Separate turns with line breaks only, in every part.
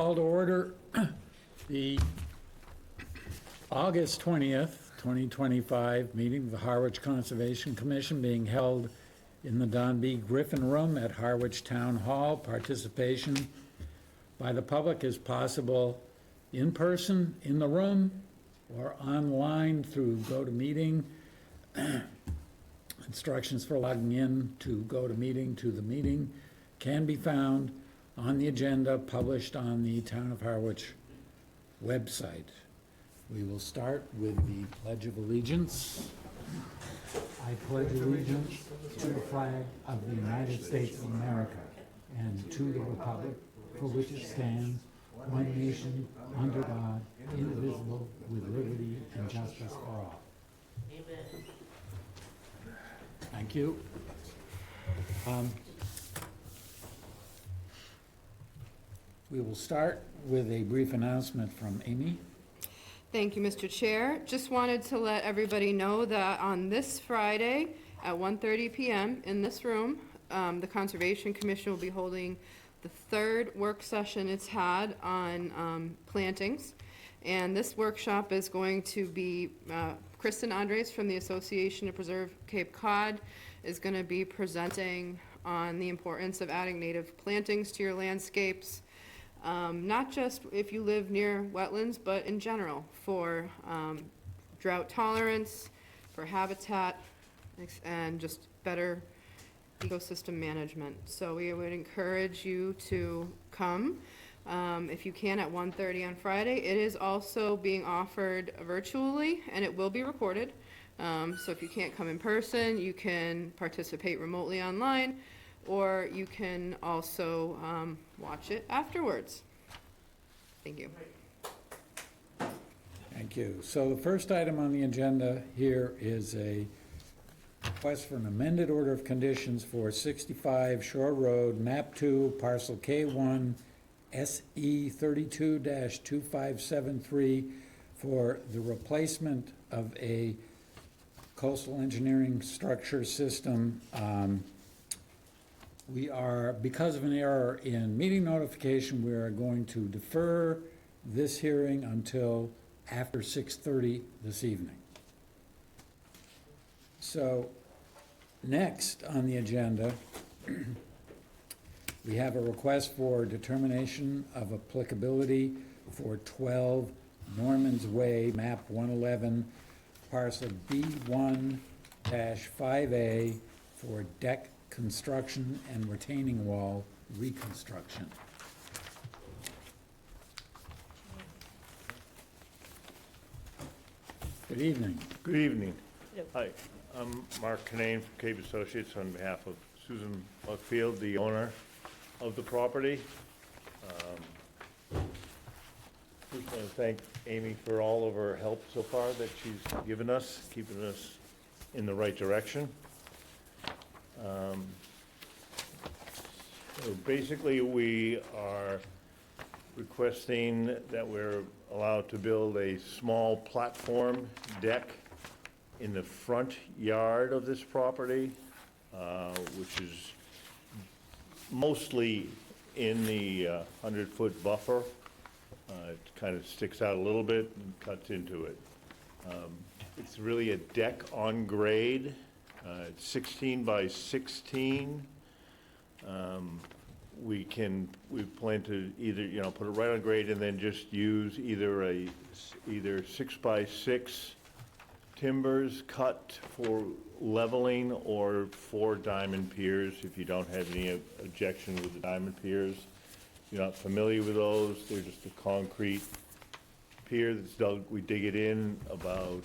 call to order the August 20th, 2025 meeting of the Harwich Conservation Commission being held in the Don B. Griffin Room at Harwich Town Hall. Participation by the public is possible in person in the room or online through GoToMeeting. Instructions for logging in to GoToMeeting to the meeting can be found on the agenda published on the Town of Harwich website. We will start with the Pledge of Allegiance. I pledge allegiance to the flag of the United States of America and to the republic for which it stands, one nation, under God, indivisible, with liberty and justice for all. Amen. Thank you. We will start with a brief announcement from Amy.
Thank you, Mr. Chair. Just wanted to let everybody know that on this Friday at 1:30 p.m. in this room, the Conservation Commission will be holding the third work session it's had on plantings. And this workshop is going to be, Kristen Andres from the Association to Preserve Cape Cod is going to be presenting on the importance of adding native plantings to your landscapes. Not just if you live near wetlands, but in general for drought tolerance, for habitat, and just better ecosystem management. So we would encourage you to come if you can at 1:30 on Friday. It is also being offered virtually and it will be recorded. So if you can't come in person, you can participate remotely online, or you can also watch it afterwards. Thank you.
Thank you. So the first item on the agenda here is a request for an amended order of conditions for 65 Shore Road, Map 2, Parcel K1, SE 32-2573 for the replacement of a coastal engineering structure system. We are, because of an error in meeting notification, we are going to defer this hearing until after 6:30 this evening. So next on the agenda, we have a request for determination of applicability for 12 Norman's Way, map 111, parcel B1-5A for deck construction and retaining wall reconstruction. Good evening.
Good evening. Hi, I'm Mark Canane from Cape Associates on behalf of Susan Buckfield, the owner of the property. Just want to thank Amy for all of her help so far that she's given us, keeping us in the right direction. So basically, we are requesting that we're allowed to build a small platform deck in the front yard of this property, which is mostly in the 100-foot buffer. It kind of sticks out a little bit and cuts into it. It's really a deck on grade. It's 16 by 16. We plan to either, put it right on grade and then just use either 6 by 6 timbers cut for leveling or 4 diamond piers if you don't have any objection with the diamond piers. If you're not familiar with those, they're just a concrete pier that's dug. We dig it in about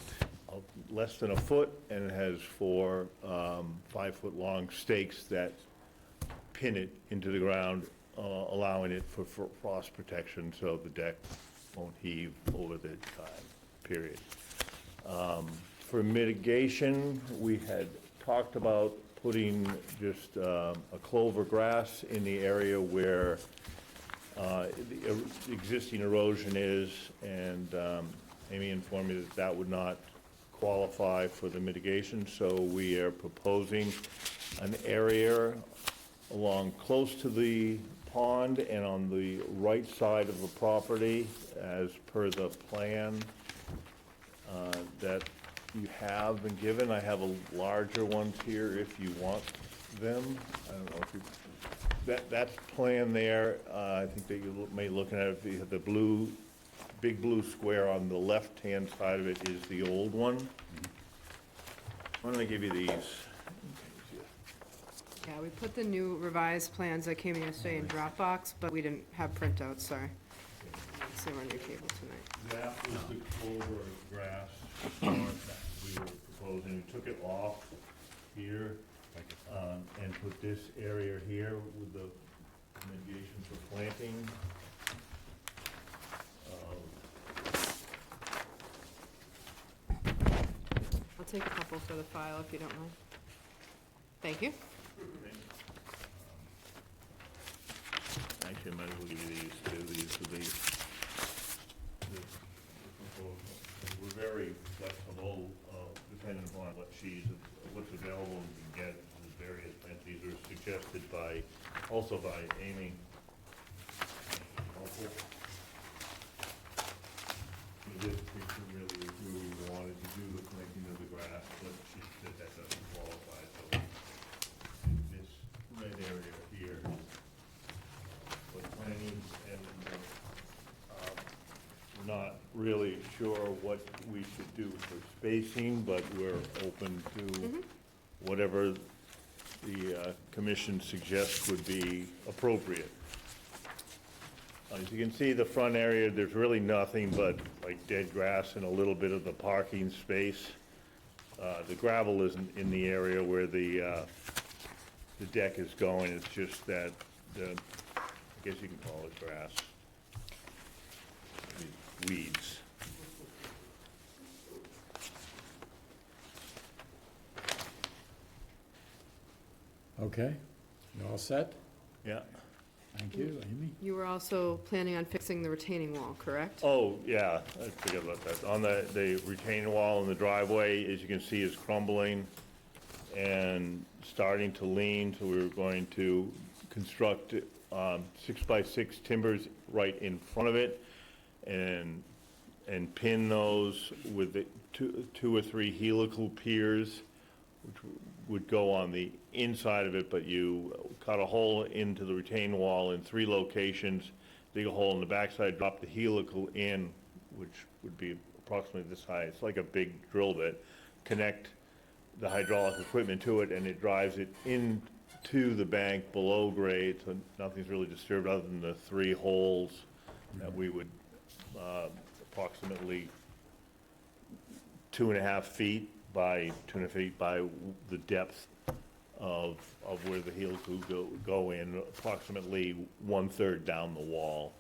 less than a foot, and it has 4 5-foot long stakes that pin it into the ground, allowing it for frost protection so the deck won't heave over the time period. For mitigation, we had talked about putting just a clover grass in the area where the existing erosion is, and Amy informed me that that would not qualify for the mitigation, so we are proposing an area along close to the pond, and on the right side of the property, as per the plan that you have been given, I have a larger ones here if you want them. I don't know if you, that's plan there, I think that you may looking at it, the blue, big blue square on the left-hand side of it is the old one. Why don't I give you these?
Yeah, we put the new revised plans that came in yesterday in Dropbox, but we didn't have printouts, sorry. So we're on your table tonight.
That was the clover grass farm that we were proposing. We took it off here and put this area here with the mitigation for planting.
I'll take a couple for the file if you don't mind. Thank you.
Actually, I might as well give you these too. These are the proposal. We're very flexible, depending upon what's available and can get. There's various plans. These are suggested also by Amy. This picture really is who we wanted to do the planting of the grass, but she said that doesn't qualify, so this red area here for planting, and we're not really sure what we should do for spacing, but we're open to whatever the commission suggests would be appropriate. As you can see, the front area, there's really nothing but like dead grass and a little bit of the parking space. The gravel isn't in the area where the deck is going. It's just that, I guess you can call it grass. Weeds.
Okay, you all set?
Yeah.
Thank you, Amy.
You were also planning on fixing the retaining wall, correct?
Oh, yeah, I forget about that. On the retaining wall in the driveway, as you can see, is crumbling and starting to lean, so we're going to construct 6x6 timbers right in front of it and pin those with the two or three helical piers, which would go on the inside of it, but you cut a hole into the retaining wall in 3 locations, dig a hole in the backside, drop the helical in, which would be approximately this high. It's like a big drill bit. Connect the hydraulic equipment to it, and it drives it into the bank below grade, so nothing's really disturbed other than the 3 holes that we would approximately 2.5 feet by 2.5 feet by the depth of where the helical go in, approximately 1/3 down the wall.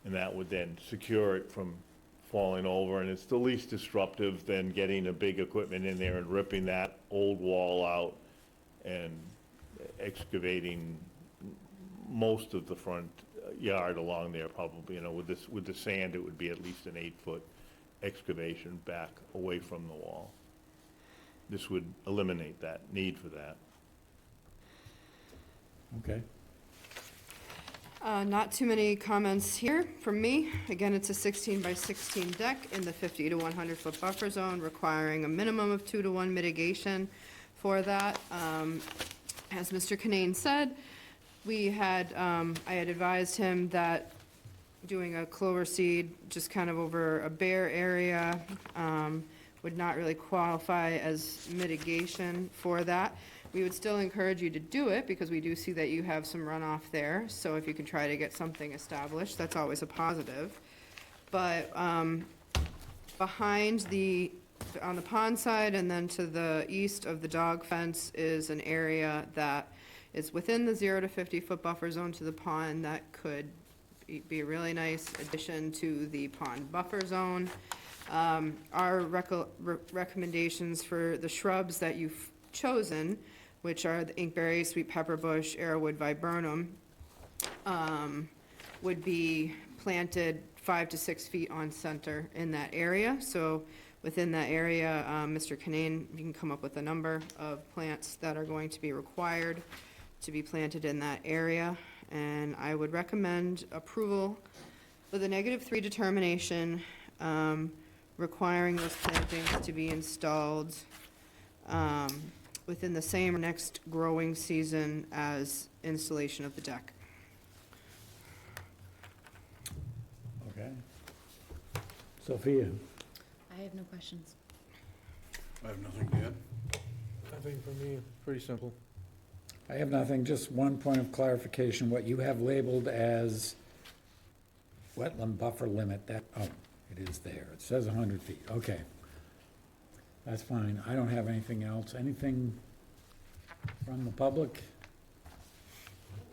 And that would then secure it from falling over, and it's the least disruptive than getting a big equipment in there and ripping that old wall out and excavating most of the front yard along there, probably, with the sand, it would be at least an 8-foot excavation back away from the wall. This would eliminate that need for that.
Okay,
Not too many comments here from me. Again, it's a 16 by 16 deck in the 50 to 100 foot buffer zone, requiring a minimum of 2-to-1 mitigation for that. As Mr. Canane said, I had advised him that doing a clover seed just kind of over a bare area would not really qualify as mitigation for that. We would still encourage you to do it because we do see that you have some runoff there. So if you can try to get something established, that's always a positive. But behind on the pond side and then to the east of the dog fence is an area that is within the 0 to 50 foot buffer zone to the pond that could be a really nice addition to the pond buffer zone. Our recommendations for the shrubs that you've chosen, which are the inkberry, sweet pepper bush, arrowwood, viburnum, would be planted 5 to 6 feet on center in that area. So within that area, Mr. Canane, you can come up with a number of plants that are going to be required to be planted in that area. And I would recommend approval with a -3 determination, requiring those plantings to be installed within the same or next growing season as installation of the deck.
Okay. Sophia?
I have no questions.
I have nothing to add.
Nothing for me, pretty simple.
I have nothing, just one point of clarification, what you have labeled as wetland buffer limit, that, oh, it is there, it says 100 feet, okay. That's fine, I don't have anything else, anything from the public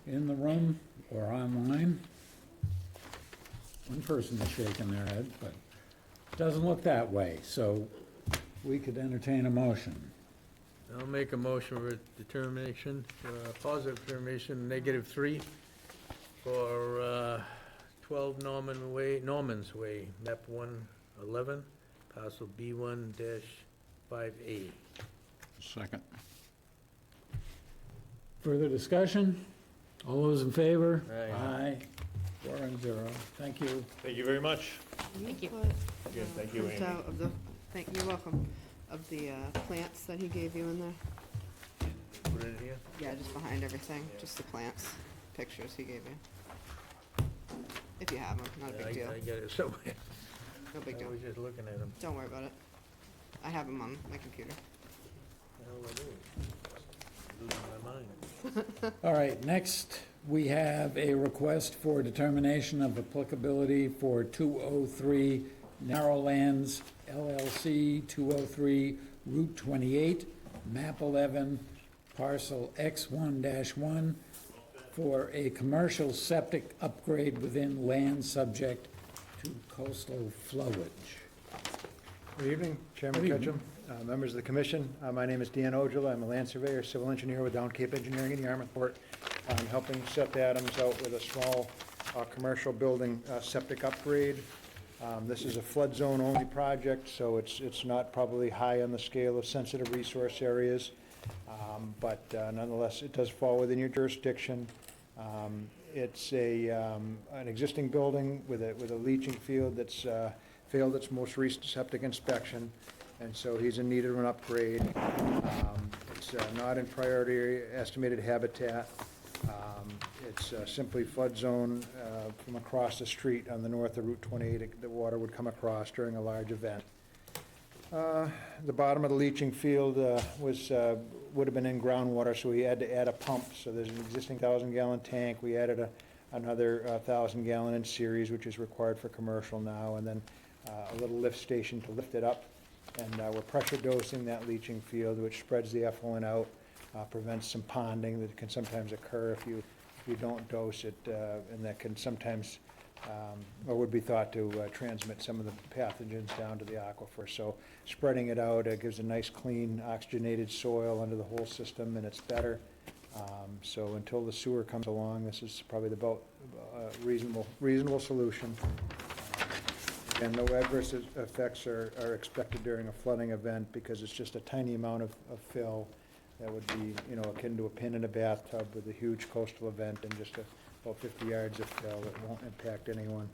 in the room or online? One person is shaking their head, but it doesn't look that way, so we could entertain a motion.
I'll make a motion for determination, positive determination, -3 for 12 Norman's Way, map 111, parcel B1-5A.
Second.
Further discussion? All those in favor?
Aye.
Aye. 4-0. Thank you.
Thank you very much.
Thank you.
Put,
Again, thank you, Amy.
printout of the, you're welcome, of the plants that he gave you in there.
Put it here?
Yeah, just behind everything, just the plants, pictures he gave you. If you have them, not a big deal,
I get it somewhere.
no big
I
deal.
was just looking at them.
Don't worry about it. I have them on my computer.
Hell, I do. Losing my mind.
All right, next, we have a request for determination of applicability for 203 Narrowlands LLC, 203 Route 28, map 11, parcel X1-1, for a commercial septic upgrade within land subject to coastal flowage.
Good evening, Chairman
Good evening.
Ketchum, members of the commission. My name is Dan Ojala. I'm a land surveyor, civil engineer with Down Cape Engineering in Yarmouthport. I'm helping Seth Adams out with a small commercial building septic upgrade. This is a flood zone only project, so it's not probably high on the scale of sensitive resource areas, but nonetheless, it does fall within your jurisdiction. It's an existing building with a leaching field that's failed its most recent septic inspection, and so he's in need of an upgrade. It's not in priority estimated habitat. It's simply flood zone from across the street on the north of Route 28. The water would come across during a large event. The bottom of the leaching field would have been in groundwater, so we had to add a pump. So there's an existing 1,000-gallon tank. We added another 1,000-gallon in series, which is required for commercial now, and then a little lift station to lift it up. And we're pressure dosing that leaching field, which spreads the effluent out, prevents some ponding that can sometimes occur if you don't dose it, and that can sometimes, or would be thought to transmit some of the pathogens down to the aquifer. So spreading it out gives a nice, clean, oxygenated soil under the whole system, and it's better. So until the sewer comes along, this is probably the reasonable solution. And no adverse effects are expected during a flooding event because it's just a tiny amount of fill that would be, akin to a pin in a bathtub with a huge coastal event and just about 50 yards of fill that won't impact anyone.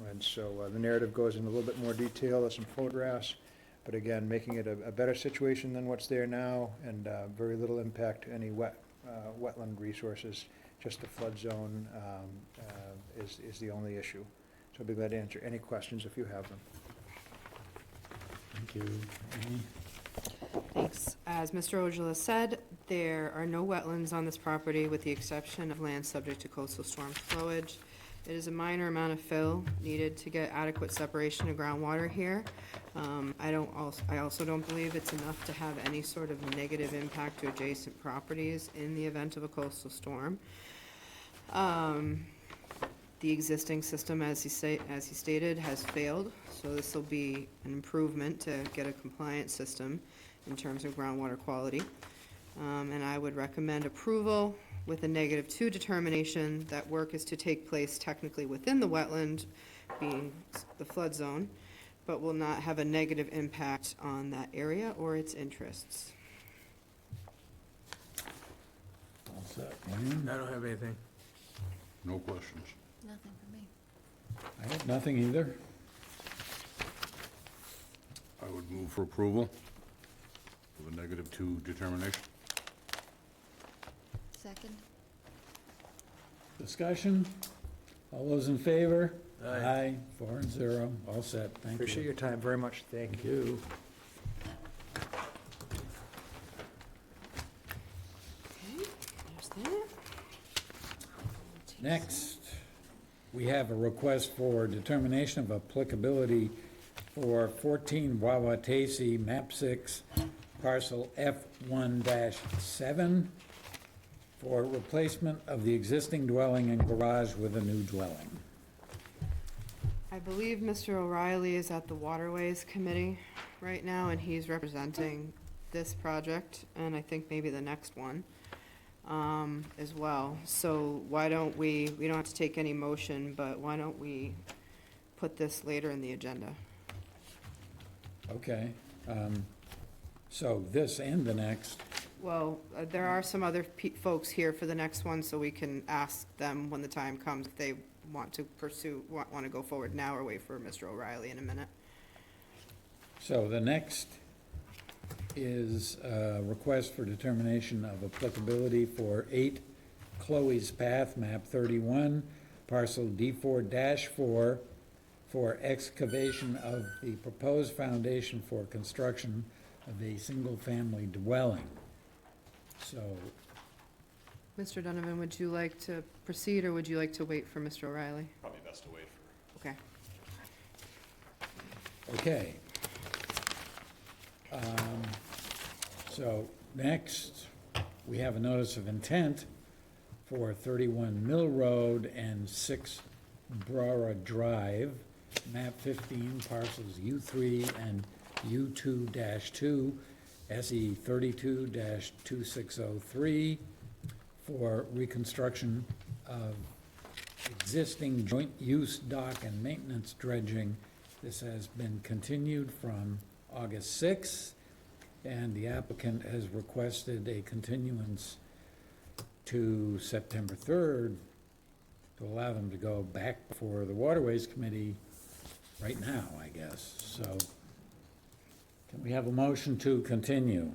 And so the narrative goes into a little bit more detail. There's some photographs, but again, making it a better situation than what's there now, and very little impact to any wetland resources. Just the flood zone is the only issue. So I'll be glad to answer any questions if you have them.
Thank you. Amy?
Thanks. As Mr. Ojala said, there are no wetlands on this property with the exception of land subject to coastal storm flowage. It is a minor amount of fill needed to get adequate separation of groundwater here. I also don't believe it's enough to have any sort of negative impact to adjacent properties in the event of a coastal storm. The existing system, as he stated, has failed, so this will be an improvement to get a compliant system in terms of groundwater quality. And I would recommend approval with a -2 determination that work is to take place technically within the wetland, being the flood zone, but will not have a negative impact on that area or its interests.
What's that, Wayne?
I don't have anything.
No questions.
Nothing for me.
I have nothing either.
I would move for approval with a -2 determination.
Second?
Discussion? All those in favor?
Aye.
4-0, all set, thank you.
Appreciate your time very much. Thank
Thank
you.
you.
Okay, there's that.
Next, we have a request for determination of applicability for 14 Wawatasi, map 6, parcel F1-7, for replacement of the existing dwelling and garage with a new dwelling.
I believe Mr. O'Reilly is at the Waterways Committee right now, and he's representing this project, and I think maybe the next one, as well. So why don't we don't have to take any motion, but why don't we put this later in the agenda?
Okay, so this and the next,
Well, there are some other folks here for the next one, so we can ask them when the time comes if they want to pursue, want to go forward now or wait for Mr. O'Reilly in a minute.
so the next is a request for determination of applicability for 8 Chloe's Path, map 31, parcel D4-4, for excavation of the proposed foundation for construction of a single-family dwelling. So,
Mr. Donovan, would you like to proceed, or would you like to wait for Mr. O'Reilly?
Probably best to wait for.
Okay.
okay. So, next, we have a notice of intent for 31 Mill Road and 6 Brora Drive, map 15, parcels U3 and U2-2, SE 32-2603, for reconstruction of existing joint use dock and maintenance dredging. This has been continued from August 6th, and the applicant has requested a continuance to September 3rd to allow them to go back before the Waterways Committee right now, I guess. So, can we have a motion to continue?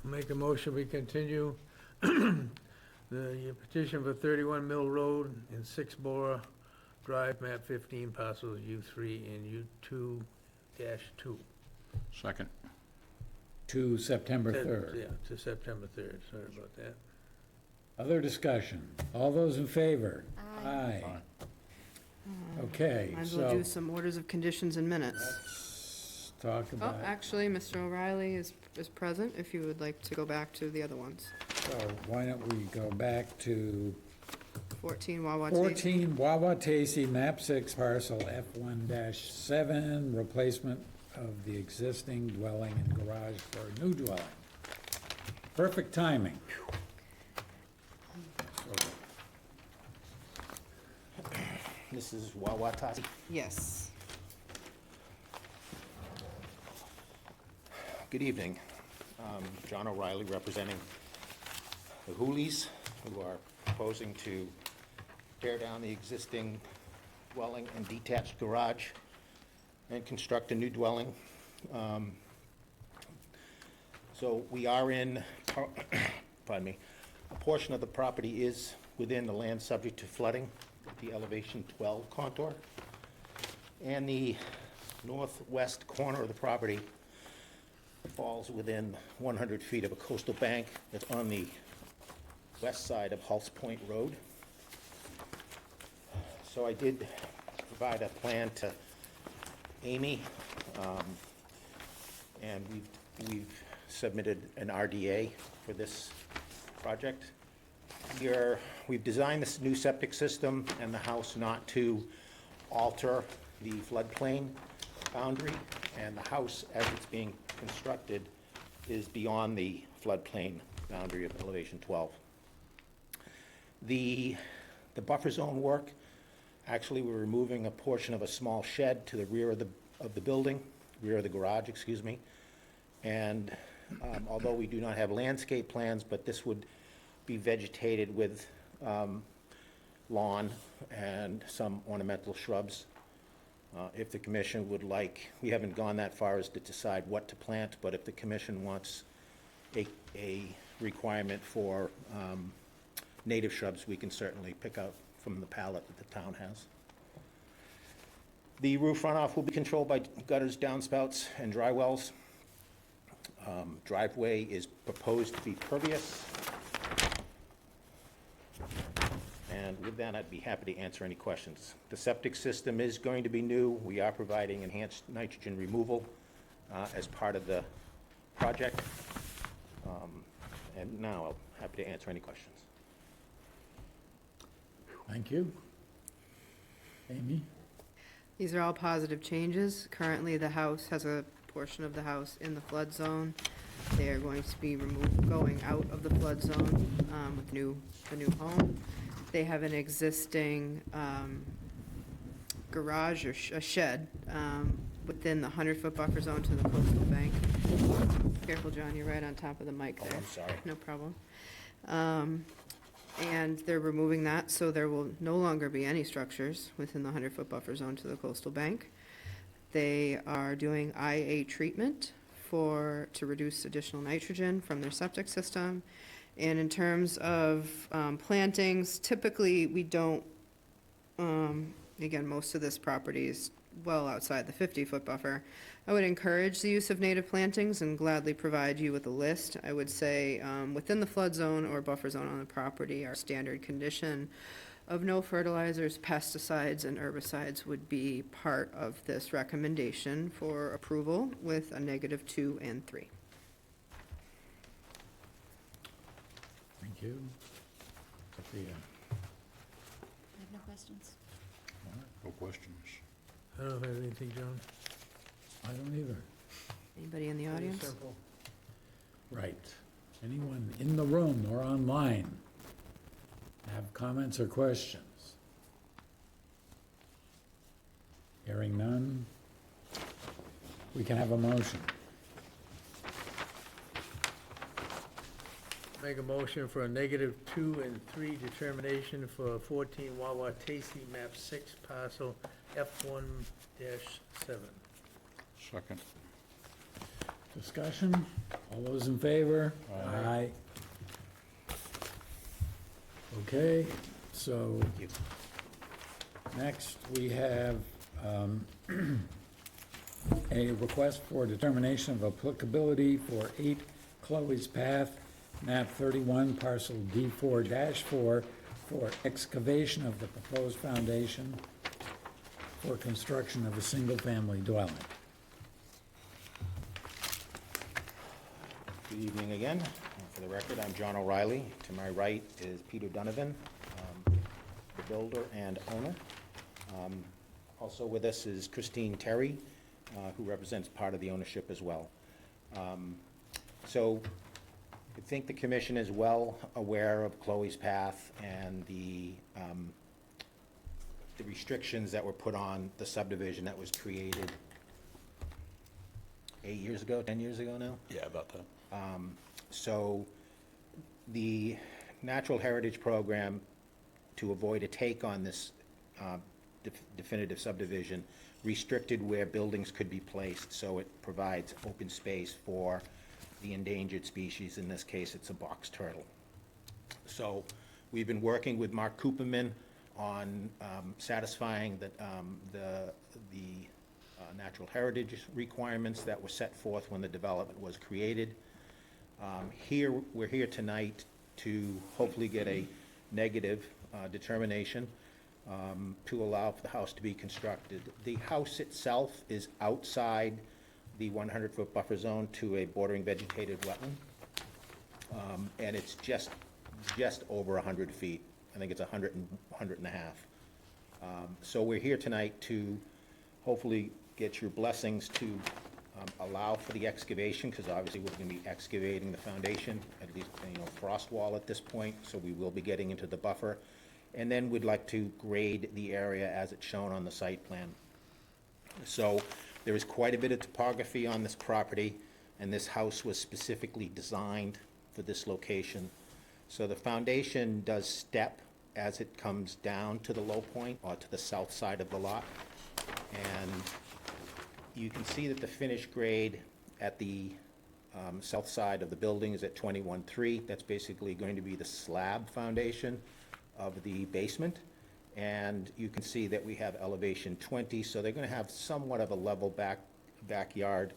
I'll make a motion, we continue the petition for 31 Mill Road and 6 Bora Drive, map 15, parcels U3 and U2-2.
Second.
To September 3rd.
Yeah, to September 3rd, sorry about that.
Other discussion? All those in favor?
Aye.
Aye.
Okay,
Might as well
so
do some orders of conditions and minutes.
let's talk
Oh,
about,
actually, Mr. O'Reilly is present, if you would like to go back to the other ones.
so why don't we go back to
14 Wawatee.
14 Wawatasi, map 6, parcel F1-7, replacement of the existing dwelling and garage for a new dwelling. Perfect timing.
This is Wawatasi.
Yes.
Good evening. John O'Reilly representing the Hoolies, who are proposing to tear down the existing dwelling and detached garage and construct a new dwelling. So we are in, pardon me, a portion of the property is within the land subject to flooding, the elevation 12 contour. And the northwest corner of the property falls within 100 feet of a coastal bank that's on the west side of Halts Point Road. So I did provide a plan to Amy, and we've submitted an RDA for this project. We've designed this new septic system and the house not to alter the floodplain boundary, and the house, as it's being constructed, is beyond the floodplain boundary of elevation 12. The buffer zone work, actually, we're removing a portion of a small shed to the rear of the building, rear of the garage, excuse me. And although we do not have landscape plans, but this would be vegetated with lawn and some ornamental shrubs. If the commission would like, we haven't gone that far as to decide what to plant, but if the commission wants a requirement for native shrubs, we can certainly pick out from the palette that the town has. The roof runoff will be controlled by gutters, downspouts, and dry wells. Driveway is proposed to be pervious. And with that, I'd be happy to answer any questions. The septic system is going to be new. We are providing enhanced nitrogen removal as part of the project. And now I'm happy to answer any questions.
Thank you. Amy?
These are all positive changes. Currently, the house has a portion of the house in the flood zone. They are going to be going out of the flood zone with the new home. They have an existing garage or a shed within the 100-foot buffer zone to the coastal bank. Careful, John, you're right on top of the mic
Oh,
there.
I'm sorry.
No problem. And they're removing that, so there will no longer be any structures within the 100-foot buffer zone to the coastal bank. They are doing IA treatment to reduce additional nitrogen from their septic system. And in terms of plantings, typically we don't, again, most of this property is well outside the 50-foot buffer. I would encourage the use of native plantings and gladly provide you with a list. I would say within the flood zone or buffer zone on the property, our standard condition of no fertilizers, pesticides, and herbicides would be part of this recommendation for approval with a -2 and 3.
Thank you. Sophia?
I have no questions.
No questions.
I don't have anything, John.
I don't either.
Anybody in the
Pretty
audience?
simple.
Right. Anyone in the room or online have comments or questions? Hearing none, we can have a motion.
Make a motion for a -2 and 3 determination for 14 Wawa Tasty, map 6, parcel F1-7.
Second.
Discussion? All those in favor?
Aye.
Okay, so
you.
next we have a request for determination of applicability for 8 Chloe's Path, map 31, parcel D4-4, for excavation of the proposed foundation for construction of a single-family dwelling.
Good evening again. For the record, I'm John O'Reilly. To my right is Peter Donovan, the builder and owner. Also with us is Christine Terry, who represents part of the ownership as well. So I think the commission is well aware of Chloe's Path and the restrictions that were put on the subdivision that was created 8 years ago, 10 years ago now?
Yeah, about that.
So the Natural Heritage Program, to avoid a take on this definitive subdivision, restricted where buildings could be placed, so it provides open space for the endangered species. In this case, it's a box turtle. So we've been working with Mark Cooperman on satisfying the natural heritage requirements that were set forth when the development was created. We're here tonight to hopefully get a negative determination to allow for the house to be constructed. The house itself is outside the 100-foot buffer zone to a bordering vegetated wetland, and it's just over 100 feet. I think it's 100 and a half. So we're here tonight to hopefully get your blessings to allow for the excavation, because obviously we're going to be excavating the foundation, at least, frost wall at this point, so we will be getting into the buffer. And then we'd like to grade the area as it's shown on the site plan. So there is quite a bit of topography on this property, and this house was specifically designed for this location. So the foundation does step as it comes down to the low point or to the south side of the lot. And you can see that the finished grade at the south side of the building is at 21.3. That's basically going to be the slab foundation of the basement. And you can see that we have elevation 20, so they're going to have somewhat of a level backyard,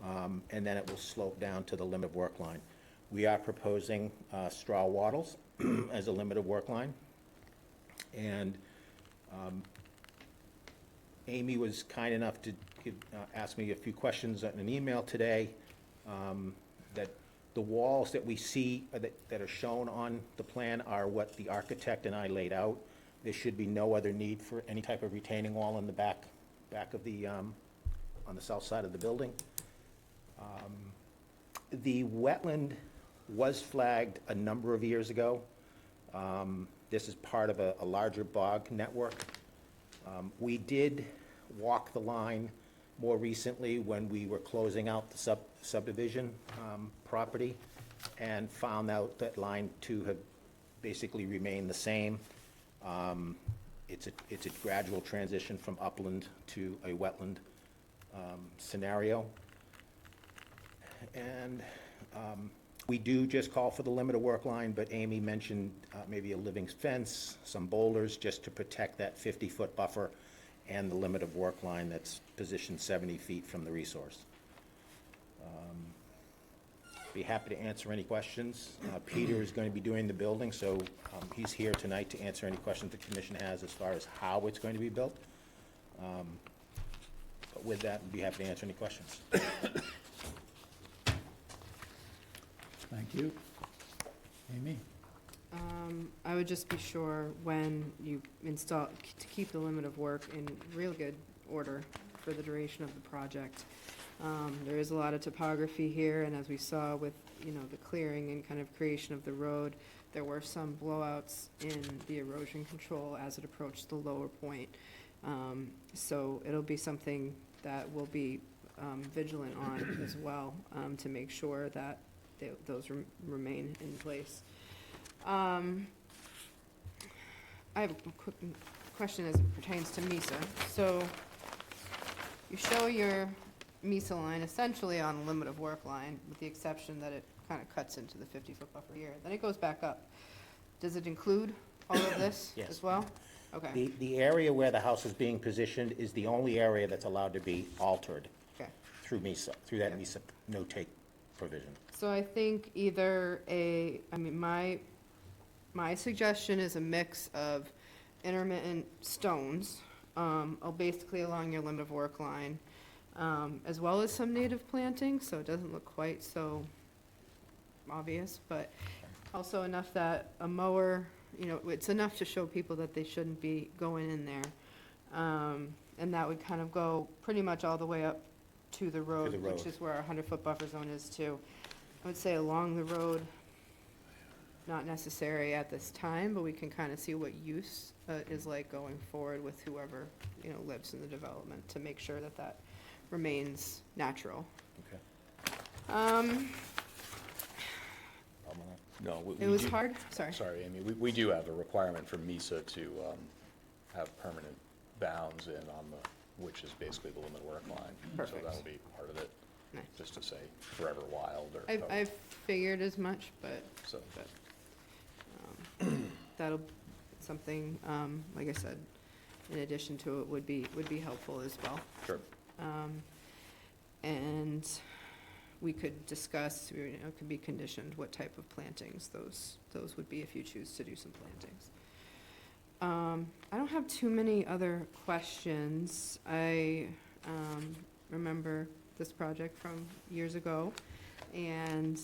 and then it will slope down to the limit of work line. We are proposing straw wattles as a limit of work line. And Amy was kind enough to ask me a few questions in an email today, that the walls that we see that are shown on the plan are what the architect and I laid out. There should be no other need for any type of retaining wall in the back of the, on the south side of the building. The wetland was flagged a number of years ago. This is part of a larger bog network. We did walk the line more recently when we were closing out the subdivision property, and found out that line 2 had basically remained the same. It's a gradual transition from upland to a wetland scenario. And we do just call for the limit of work line, but Amy mentioned maybe a living fence, some boulders, just to protect that 50-foot buffer and the limit of work line that's positioned 70 feet from the resource. Be happy to answer any questions. Peter is going to be doing the building, so he's here tonight to answer any questions the commission has as far as how it's going to be built. But with that, I'd be happy to answer any questions.
Thank you. Amy?
I would just be sure when you install, to keep the limit of work in real good order for the duration of the project. There is a lot of topography here, and as we saw with, the clearing and kind of creation of the road, there were some blowouts in the erosion control as it approached the lower point. So it'll be something that we'll be vigilant on as well, to make sure that those remain in place. I have a quick question as it pertains to MISA. So you show your MISA line essentially on the limit of work line, with the exception that it kind of cuts into the 50-foot buffer here. Then it goes back up. Does it include all of this
Yes.
as well? Okay,
The area where the house is being positioned is the only area that's allowed to be altered
okay.
through MISA, through that MISA no-take provision.
So I think either my suggestion is a mix of intermittent stones, basically along your limit of work line, as well as some native planting, so it doesn't look quite so obvious, but also enough that a mower, it's enough to show people that they shouldn't be going in there. And that would kind of go pretty much all the way up to the road,
the road.
which is where our 100-foot buffer zone is too. I would say along the road, not necessary at this time, but we can kind of see what use is like going forward with whoever, lives in the development, to make sure that that remains natural.
Okay.
No, we
It was
do-
hard, sorry.
Sorry, Amy, we do have a requirement from MISA to have permanent bounds in on which is basically the limit work line.
Perfect.
So that'll be part of it,
Nice.
just to say forever wild or.
I've figured as much, but
So,
that'll, something, like I said, in addition to it would be helpful as well.
sure.
And we could discuss, it could be conditioned what type of plantings those would be if you choose to do some plantings. I don't have too many other questions. I remember this project from years ago, and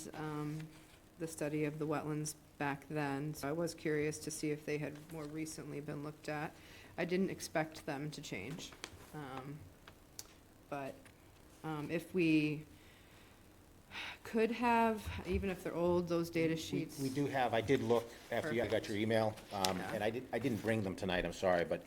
the study of the wetlands back then. So I was curious to see if they had more recently been looked at. I didn't expect them to change. But if we could have, even if they're old, those data sheets.
We do have, I did look after I got
Perfect.
your email, and I didn't bring them tonight, I'm sorry, but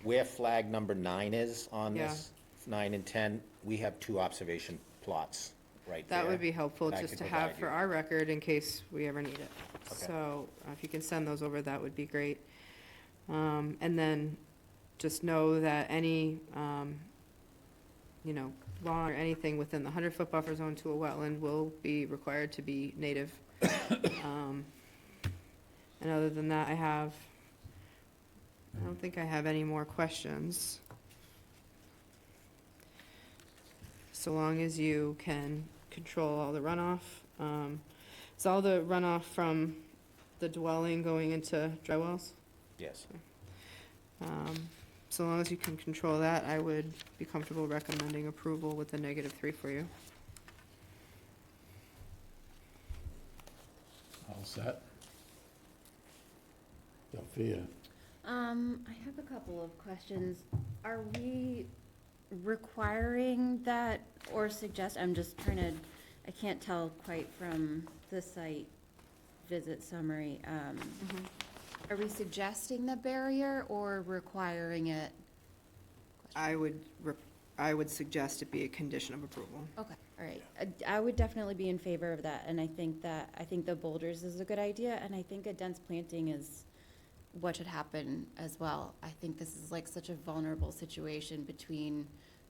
where flag number 9 is on this, 9 and 10, we have 2 observation plots right there.
That would be helpful
that I
just
could
to have
provide
for
you.
our record in case we ever need it.
Okay.
So if you can send those over, that would be great. And then just know that any, lawn or anything within the 100-foot buffer zone to a wetland will be required to be native. And other than that, I don't think I have any more questions. So long as you can control all the runoff. Is all the runoff from the dwelling going into dry wells?
Yes.
So long as you can control that, I would be comfortable recommending approval with a -3 for you.
All set? Sophia?
I have a couple of questions. Are we requiring that or I'm just trying to, I can't tell quite from the site visit summary. Are we suggesting the barrier or requiring it?
I would suggest it be a condition of approval.
Okay, all right. I would definitely be in favor of that, and I think the boulders is a good idea, and I think a dense planting is what should happen as well. I think this is like such a vulnerable situation between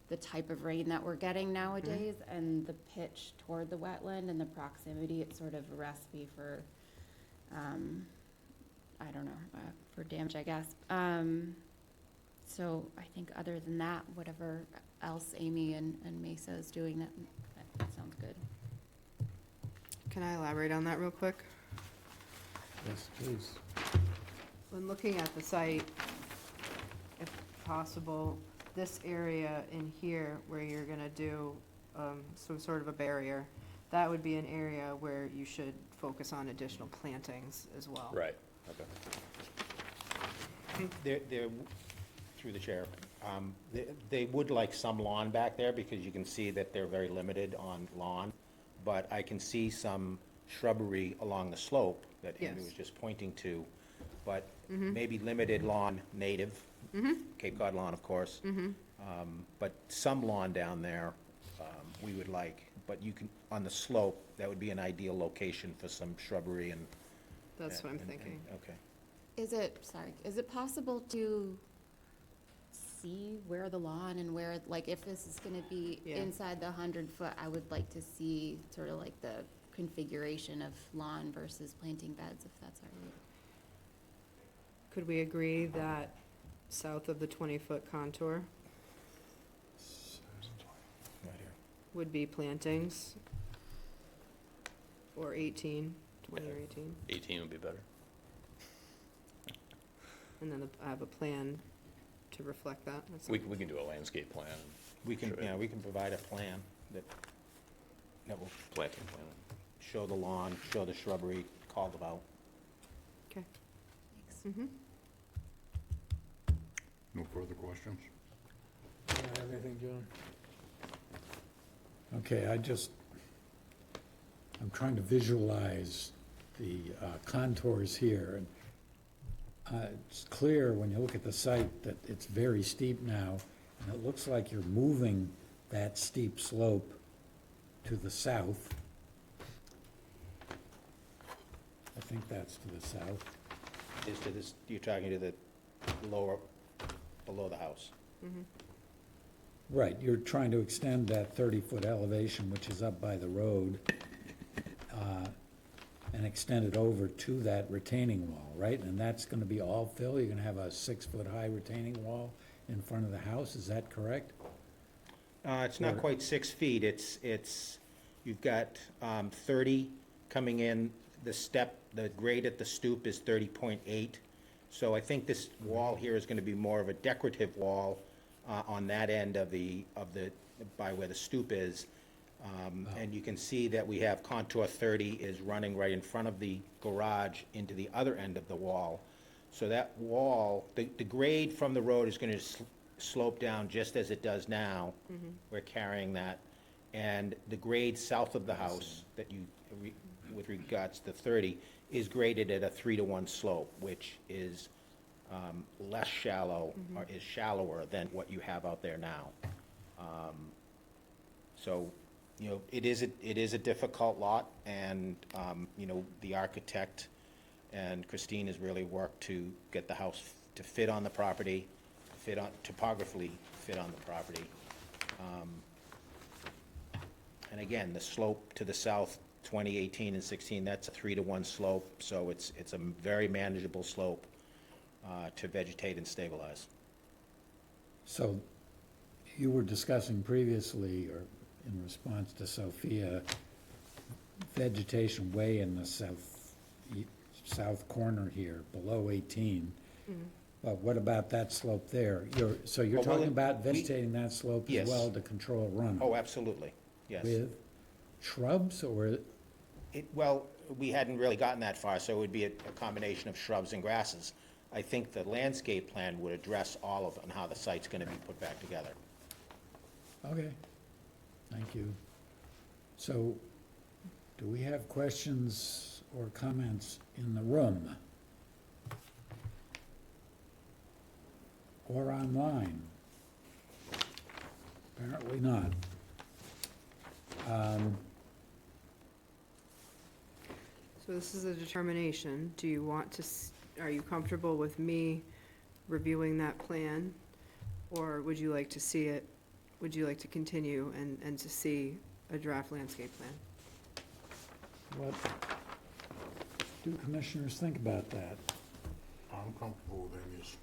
the type of rain that we're getting nowadays and the pitch toward the wetland and the proximity. It's sort of a recipe for, I don't know, for damage, I guess. So I think other than that, whatever else Amy and Mesa is doing, that sounds good.
Can I elaborate on that real quick?
Yes, please.
When looking at the site, if possible, this area in here where you're gonna do some sort of a barrier, that would be an area where you should focus on additional plantings as well.
Right, okay.
They're, through the chair, they would like some lawn back there because you can see that they're very limited on lawn. But I can see some shrubbery along the slope that Amy
Yes.
was just pointing to. But maybe limited lawn native, Cape Cod lawn, of course. But some lawn down there, we would like. But you can, on the slope, that would be an ideal location for some shrubbery and.
That's what I'm
and-
thinking.
Okay.
Is it possible to see where the lawn and where, like, if this is gonna be
Yeah.
inside the 100-foot, I would like to see sort of like the configuration of lawn versus planting beds, if that's all right.
Could we agree that south of the 20-foot contour
Right here.
would be plantings? Or 18, 20 or 18?
18 would be better.
And then I have a plan to reflect that. That's
We can do a landscape plan,
We can,
Sure.
yeah, we can provide a plan that will
planting plan.
show the lawn, show the shrubbery called about.
Okay.
Thanks.
No further questions?
You don't have anything, John?
Okay, I'm trying to visualize the contours here. And it's clear when you look at the site that it's very steep now, and it looks like you're moving that steep slope to the south. I think that's to the south.
Is to this, you're talking to the lower, below the house.
Right, you're trying to extend that 30-foot elevation, which is up by the road, and extend it over to that retaining wall, right? And that's gonna be all fill? You're gonna have a 6-foot-high retaining wall in front of the house, is that correct?
It's not quite 6 feet, you've got 30 coming in, the grade at the stoop is 30.8. So I think this wall here is gonna be more of a decorative wall on that end of by where the stoop is. And you can see that we have contour 30 is running right in front of the garage into the other end of the wall. So that wall, the grade from the road is gonna slope down just as it does now. We're carrying that. And the grade south of the house that with regards to 30, is graded at a 3-to-1 slope, which is less shallow, or is shallower than what you have out there now. So, it is a difficult lot, and, the architect and Christine has really worked to get the house to fit on the property, topographically fit on the property. And again, the slope to the south, 2018 and 16, that's a 3-to-1 slope, so it's a very manageable slope to vegetate and stabilize.
So you were discussing previously, or in response to Sophia, vegetation way in the south corner here, below 18. But what about that slope there? So you're
Oh, well,
talking about
we-
vegetating that slope
Yes.
as well to control runoff?
Oh, absolutely, yes.
With shrubs or,
Well, we hadn't really gotten that far, so it would be a combination of shrubs and grasses. I think the landscape plan would address all of it and how the site's gonna be put back together.
okay, thank you. So, do we have questions or comments in the room? Or online? Apparently not.
So this is a determination. Do you want to, are you comfortable with me reviewing that plan? Or would you like to see it, would you like to continue and to see a draft landscape plan?
What do commissioners think about that?
I'm comfortable with Amy's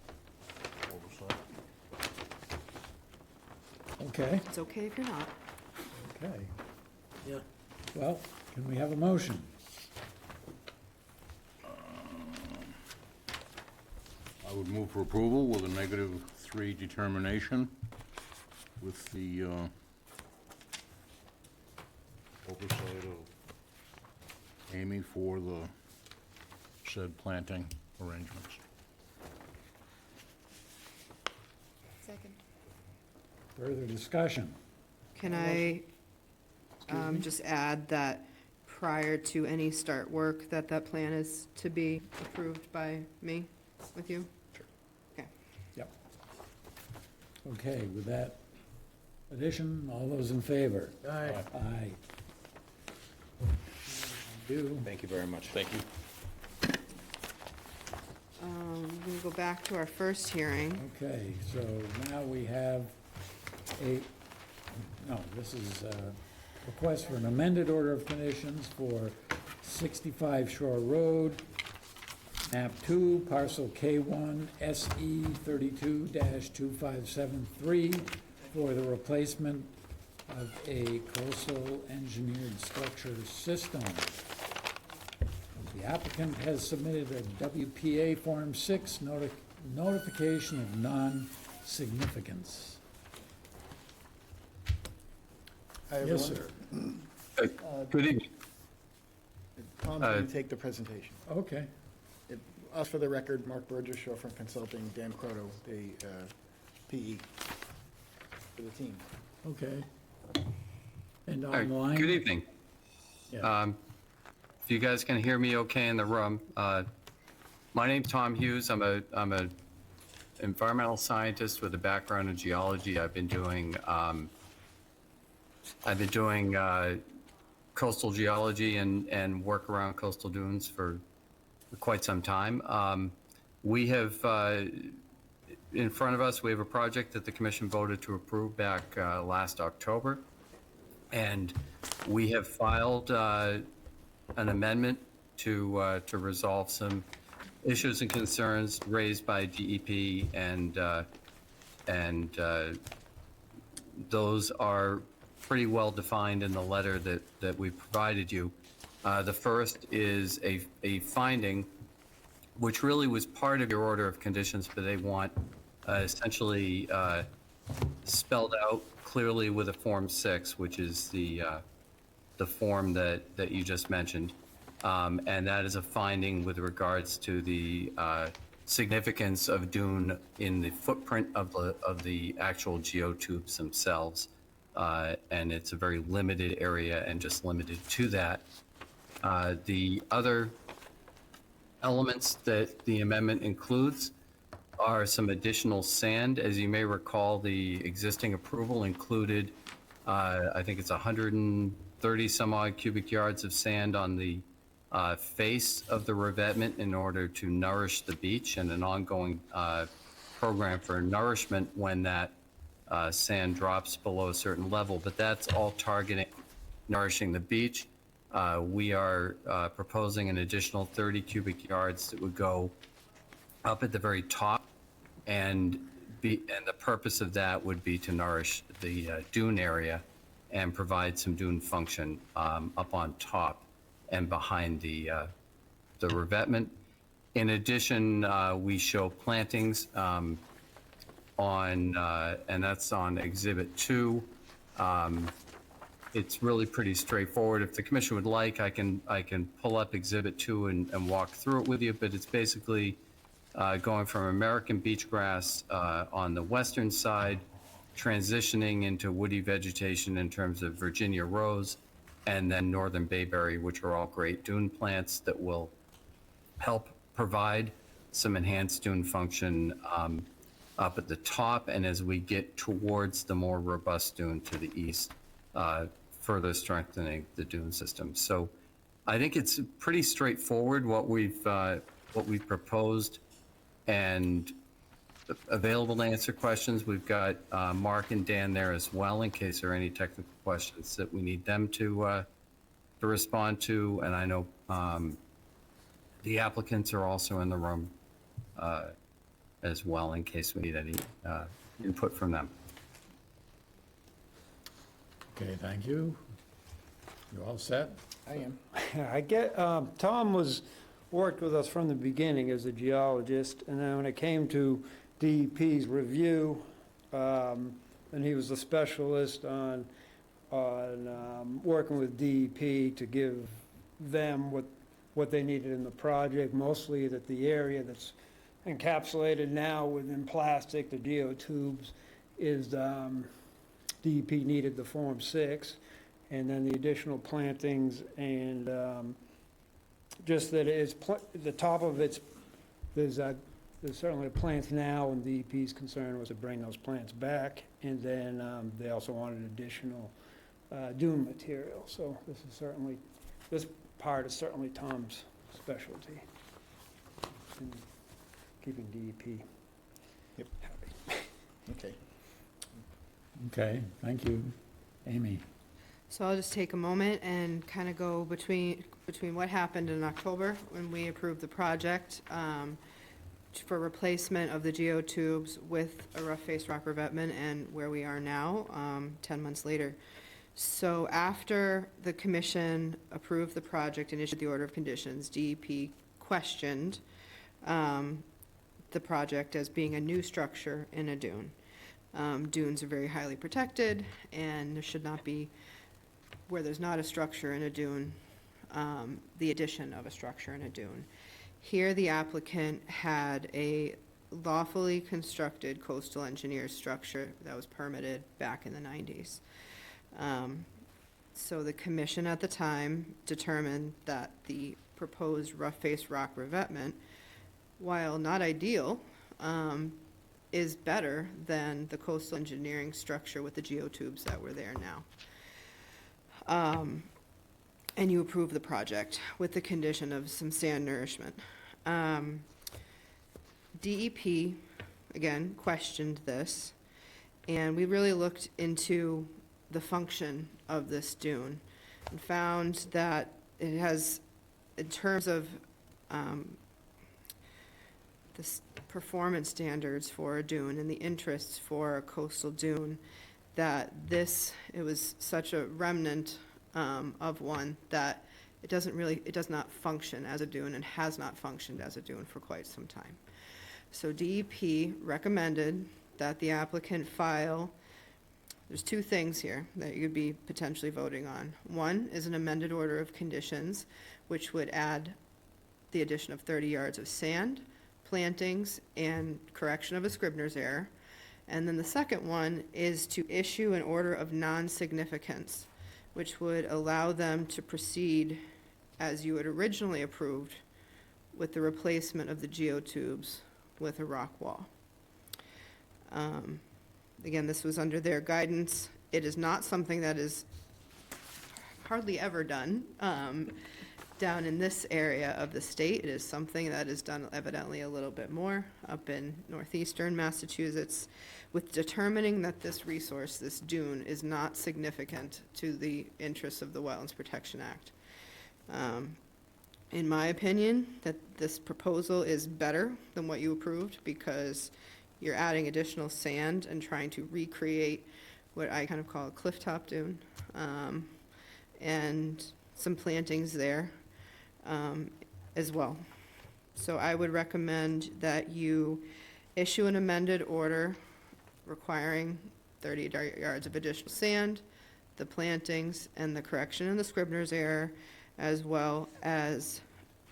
oversight.
Okay,
It's okay if you're not.
okay.
Yeah.
Well, can we have a motion?
I would move for approval with a -3 determination with the oversight of Amy for the said planting arrangements.
Second.
Further discussion?
Can I just add that prior to any start work, that plan is to be approved by me with you?
Sure.
Okay.
Yep. Okay, with that addition, all those in favor?
Aye.
Aye. Do.
Thank you very much.
Thank you.
We go back to our first hearing.
Okay, so now we have this is a request for an amended order of conditions for 65 Shore Road, map 2, parcel K1, SE 32-2573, for the replacement of a coastal engineered structure system. The applicant has submitted a WPA Form 6 notification of non-significance.
Hi,
Yes,
everyone.
sir.
Good evening. Tom's going to take the presentation.
Okay,
Us for the record, Mark Burgess, Showfront Consulting, Dan Croto, the PE for the team.
okay. And
All right,
online?
good evening.
Yeah.
If you guys can hear me okay in the room, my name's Tom Hughes. I'm a environmental scientist with a background in geology. I've been doing coastal geology and work around coastal dunes for quite some time. We have, in front of us, we have a project that the commission voted to approve back last October. And we have filed an amendment to resolve some issues and concerns raised by DEP, and those are pretty well defined in the letter that we provided you. The first is a finding, which really was part of your order of conditions, but they want essentially spelled out clearly with a Form 6, which is the form that you just mentioned. And that is a finding with regards to the significance of dune in the footprint of the actual geotubes themselves. And it's a very limited area and just limited to that. The other elements that the amendment includes are some additional sand. As you may recall, the existing approval included, I think it's 130 some odd cubic yards of sand on the face of the revetment in order to nourish the beach, and an ongoing program for nourishment when that sand drops below a certain level. But that's all targeting nourishing the beach. We are proposing an additional 30 cubic yards that would go up at the very top, and the purpose of that would be to nourish the dune area and provide some dune function up on top and behind the revetment. In addition, we show plantings on, and that's on Exhibit 2. It's really pretty straightforward. If the commission would like, I can pull up Exhibit 2 and walk through it with you, but it's basically going from American beach grass on the western side, transitioning into woody vegetation in terms of Virginia rose, and then northern bayberry, which are all great dune plants that will help provide some enhanced dune function up at the top, and as we get towards the more robust dune to the east, further strengthening the dune system. So I think it's pretty straightforward what we've proposed, and available to answer questions. We've got Mark and Dan there as well in case there are any technical questions that we need them to respond to. And I know the applicants are also in the room as well in case we need any input from them.
Okay, thank you. You all set?
I am.
I get, Tom worked with us from the beginning as a geologist, and then when it came to DEP's review, and he was a specialist on working with DEP to give them what they needed in the project, mostly that the area that's encapsulated now within plastic, the geotubes, is DEP needed the Form 6, and then the additional plantings, and just that it's, the top of it's, there's certainly plants now, and DEP's concern was to bring those plants back, and then they also wanted additional dune material. So this part is certainly Tom's specialty in keeping DEP
Yep.
happy.
Okay.
Okay, thank you. Amy?
So I'll just take a moment and kind of go between what happened in October when we approved the project for replacement of the geotubes with a rough face rock revetment, and where we are now, 10 months later. So after the commission approved the project and issued the order of conditions, DEP questioned the project as being a new structure in a dune. Dunes are very highly protected, and there should not be, where there's not a structure in a dune, the addition of a structure in a dune. Here, the applicant had a lawfully constructed coastal engineer structure that was permitted back in the 90s. So the commission at the time determined that the proposed rough face rock revetment, while not ideal, is better than the coastal engineering structure with the geotubes that were there now. And you approve the project with the condition of some sand nourishment. DEP, again, questioned this, and we really looked into the function of this dune and found that it has, in terms of the performance standards for a dune and the interests for a coastal dune, that it was such a remnant of one that it does not function as a dune and has not functioned as a dune for quite some time. So DEP recommended that the applicant file, there's two things here that you'd be potentially voting on. One is an amended order of conditions, which would add the addition of 30 yards of sand, plantings, and correction of a Scribner's error. And then the second one is to issue an order of non-significance, which would allow them to proceed as you had originally approved with the replacement of the geotubes with a rock wall. Again, this was under their guidance. It is not something that is hardly ever done. down in this area of the state. It is something that is done evidently a little bit more up in northeastern Massachusetts, with determining that this resource, this dune, is not significant to the interests of the Wetlands Protection Act. In my opinion, that this proposal is better than what you approved, because you're adding additional sand and trying to recreate what I kind of call a cliff top dune, and some plantings there as well. So I would recommend that you issue an amended order requiring 30 yards of additional sand, the plantings, and the correction in the Scribner's error, as well as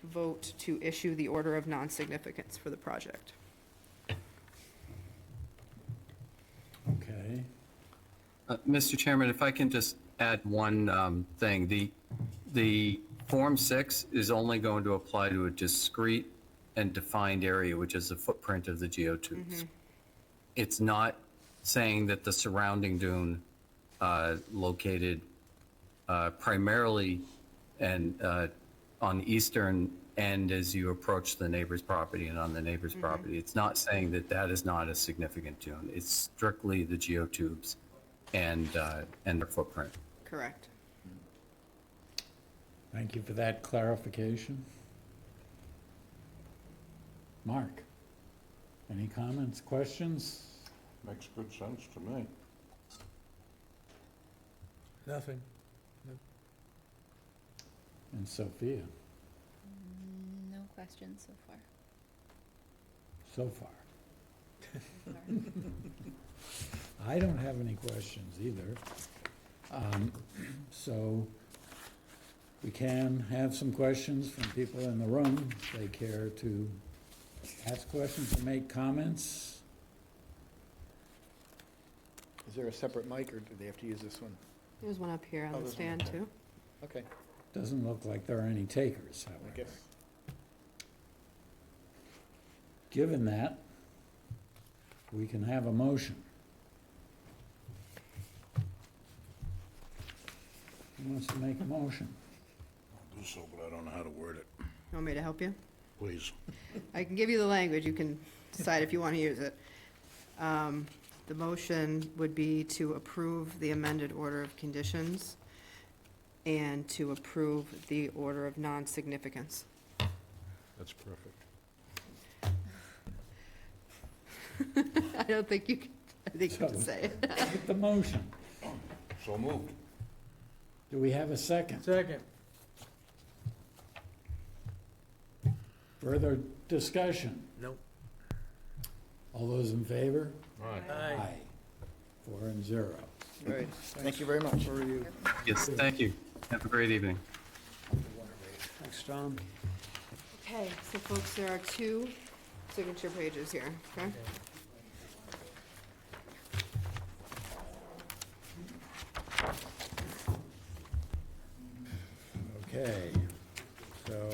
vote to issue the order of non-significance for the project.
Okay.
Mr. Chairman, if I can just add one thing. The Form 6 is only going to apply to a discrete and defined area, which is the footprint of the geotubes. It's not saying that the surrounding dune located primarily and on the eastern end as you approach the neighbor's property and on the neighbor's property. It's not saying that that is not a significant dune. It's strictly the geotubes and their footprint.
Correct.
Thank you for that clarification. Mark, any comments, questions?
Makes good sense to me.
Nothing.
And Sophia,
No questions so far.
so far? I don't have any questions either. So we can have some questions from people in the room, if they care to ask questions or make comments.
Is there a separate mic, or do they have to use this one?
There's one up here on
Oh,
the
there's one
stand,
up there.
too.
Okay,
Doesn't look like there are any takers,
I
however.
guess.
Given that, we can have a motion. Who wants to make a motion?
I'll do so, but I don't know how to word it.
You want me to help you?
Please.
I can give you the language, you can decide if you want to use it. The motion would be to approve the amended order of conditions and to approve the order of non-significance.
That's perfect.
I don't think you can, I think you can say it.
Get the motion.
So moved.
Do we have a second?
Second.
Further discussion?
Nope.
All those in favor?
Aye.
4-0.
Great, thank you very much.
Yes, thank you. Have a great evening.
Thanks, Tom.
Okay, so folks, there are 2 signature pages here, okay?
Okay, so,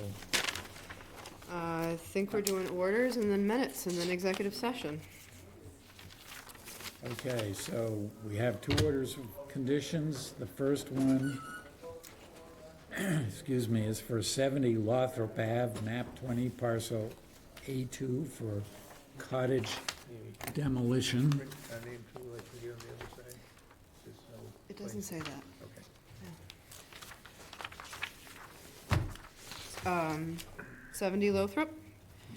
I think we're doing orders and then minutes and then executive session.
okay, so we have 2 orders of conditions. The first one, excuse me, is for 70 Lothrop Ave, map 20, parcel A2 for cottage demolition.
Our name too, like we do on the other side. There's no
It doesn't say that.
Okay.
70 Lothrop,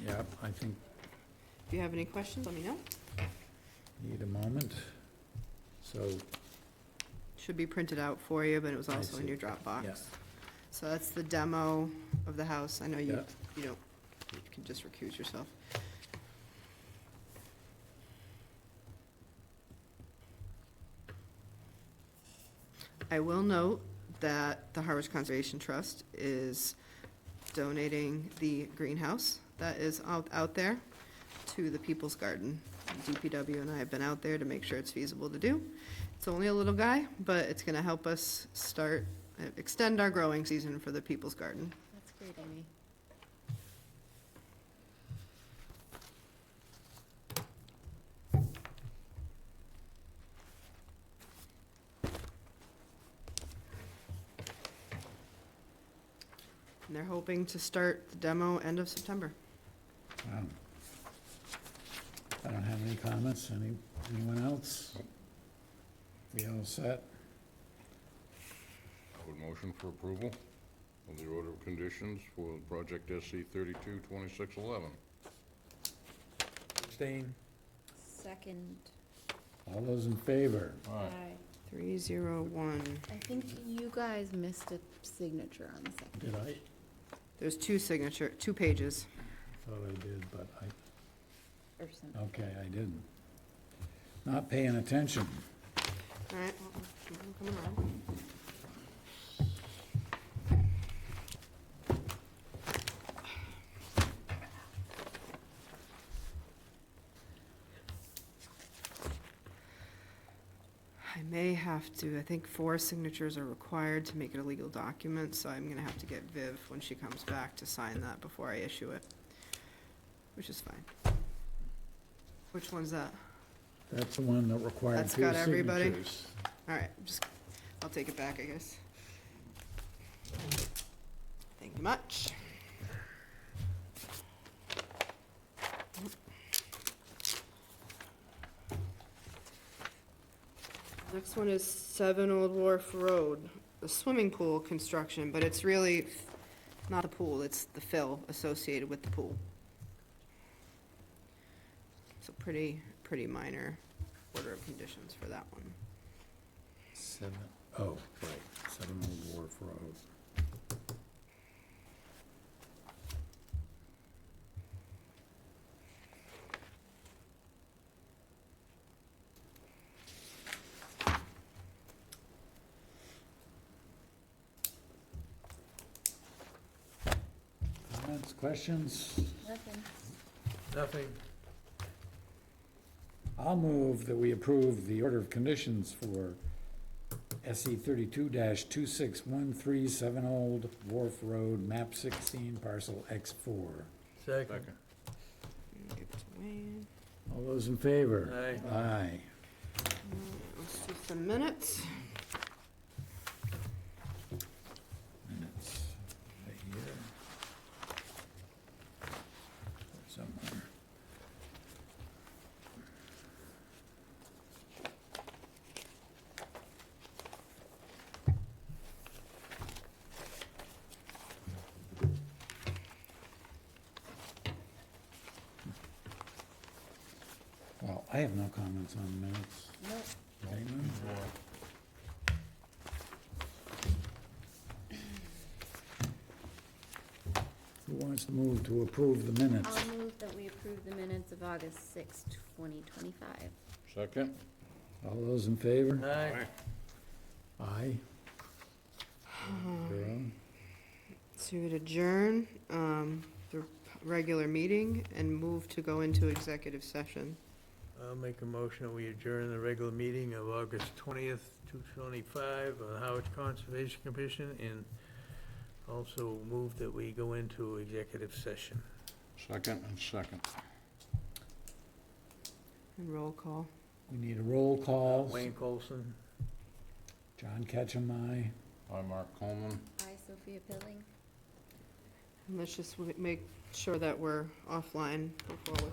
Yep, I think,
if you have any questions, let me know.
need a moment. So,
Should be printed out for you, but it was
I
also in
see.
your Dropbox.
Yeah.
So that's the demo of the house. I know you,
Yeah.
you don't, you can just recuse yourself. I will note that the Harwich Conservation Trust is donating the greenhouse that is out there to the People's Garden. DPW and I have been out there to make sure it's feasible to do. It's only a little guy, but it's gonna help us extend our growing season for the People's Garden.
That's great, Amy.
And they're hoping to start the demo end of September.
Wow. I don't have any comments. Anyone else? We all set?
I would motion for approval of the order of conditions for project SC 322611.
Abstain.
Second.
All those in favor?
Aye.
301.
I think you guys missed a signature on the second.
Did I?
There's two pages.
Thought I did, but I,
Or something.
okay, I didn't. Not paying attention.
All right, well, keep on coming around. I may have to, I think 4 signatures are required to make it a legal document, so I'm gonna have to get Viv when she comes back to sign that before I issue it, which is fine. Which one's that?
That's the one that required
That's
2
got everybody?
signatures.
All right, I'll take it back, I guess. Thank you much. Next one is 7 Old Wharf Road, the swimming pool construction, but it's really not the pool, it's the fill associated with the pool. So pretty minor order of conditions for that one.
7 Old Wharf Road. Comments, questions?
Nothing.
Nothing.
I'll move that we approve the order of conditions for SE 32-26137 Old Wharf Road, map 16, parcel X4.
Second.
Give it to Wayne.
All those in favor?
Aye.
Aye.
Let's do some minutes.
Minutes, right here. Somewhere. Well, I have no comments on the minutes.
Nope.
Anyone? Who wants to move to approve the minutes?
I'll move that we approve the minutes of August 6th, 2025.
Second?
All those in favor?
Aye.
Aye. Zero.
So we would adjourn the regular meeting and move to go into executive session.
I'll make a motion that we adjourn the regular meeting of August 20th, 2025, of the Harwich Conservation Commission, and also move that we go into executive session.
Second and second.
And roll call.
We need a roll call.
Wayne Colson.
John Ketchum, aye.
Hi, Mark Coleman.
Hi, Sophia Pilling.
And let's just make sure that we're offline before we